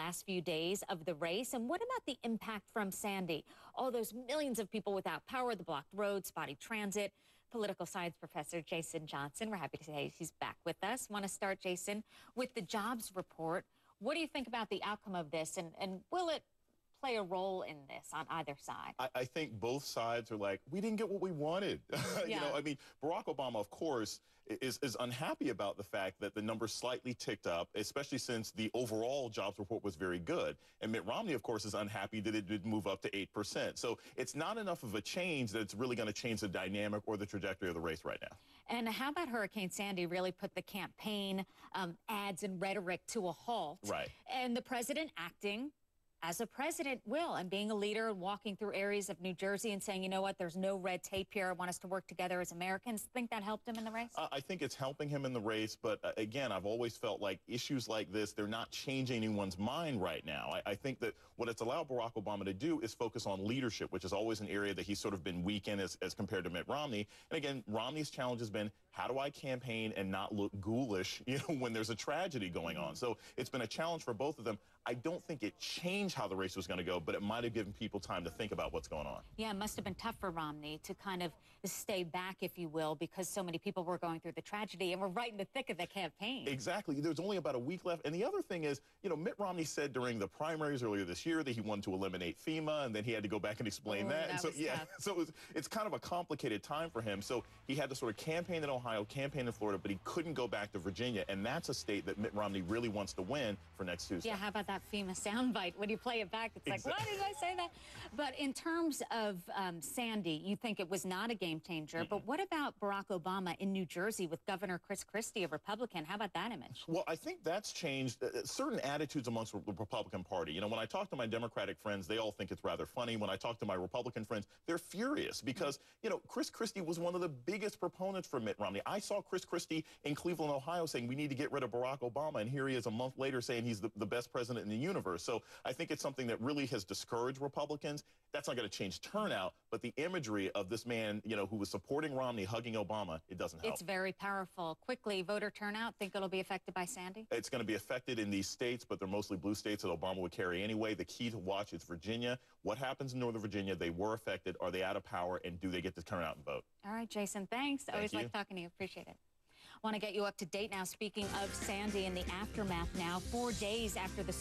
last few days of the race. And what about the impact from Sandy? All those millions of people without power, the blocked roads, spotty transit. Political science professor Jason Johnson, we're happy to say he's back with us. Want to start, Jason, with the jobs report. What do you think about the outcome of this, and will it play a role in this on either side? I think both sides are like, we didn't get what we wanted. Yeah. You know, I mean, Barack Obama, of course, is unhappy about the fact that the numbers slightly ticked up, especially since the overall jobs report was very good. And Mitt Romney, of course, is unhappy that it did move up to 8%. So it's not enough of a change that it's really going to change the dynamic or the trajectory of the race right now. And how about Hurricane Sandy really put the campaign ads and rhetoric to a halt? Right. And the president acting as a president will, and being a leader and walking through areas of New Jersey and saying, you know what, there's no red tape here. I want us to work together as Americans. Think that helped him in the race? I think it's helping him in the race. But again, I've always felt like issues like this, they're not changing anyone's mind right now. I think that what it's allowed Barack Obama to do is focus on leadership, which is always an area that he's sort of been weak in as compared to Mitt Romney. And again, Romney's challenge has been, how do I campaign and not look ghoulish, you know, when there's a tragedy going on? So it's been a challenge for both of them. I don't think it changed how the race was going to go, but it might have given people time to think about what's going on. Yeah, it must have been tough for Romney to kind of stay back, if you will, because so many people were going through the tragedy and were right in the thick of the campaign. Exactly. There's only about a week left. And the other thing is, you know, Mitt Romney said during the primaries earlier this year that he wanted to eliminate FEMA, and then he had to go back and explain that. And so, yeah, so it's kind of a complicated time for him. So he had to sort of campaign in Ohio, campaign in Florida, but he couldn't go back to Virginia. And that's a state that Mitt Romney really wants to win for next Tuesday. Yeah, how about that FEMA soundbite? When you play it back, it's like, why did I say that? But in terms of Sandy, you think it was not a game changer. But what about Barack Obama in New Jersey with Governor Christie, a Republican? How about that image? Well, I think that's changed certain attitudes amongst the Republican Party. You know, when I talk to my Democratic friends, they all think it's rather funny. When I talk to my Republican friends, they're furious because, you know, Christie was one of the biggest proponents for Mitt Romney. I saw Christie in Cleveland, Ohio, saying we need to get rid of Barack Obama, and here he is a month later saying he's the best president in the universe. So I think it's something that really has discouraged Republicans. That's not going to change turnout, but the imagery of this man, you know, who was supporting Romney, hugging Obama, it doesn't help. It's very powerful. Quickly, voter turnout, think it'll be affected by Sandy? It's going to be affected in these states, but they're mostly blue states that Obama would carry anyway. The key to watch is Virginia. What happens in Northern Virginia? They were affected. Are they out of power? And do they get to turn out and vote? All right, Jason, thanks. Always like talking to you. Appreciate it. Want to get you up to date now. Speaking of Sandy and the aftermath now, 4 days after the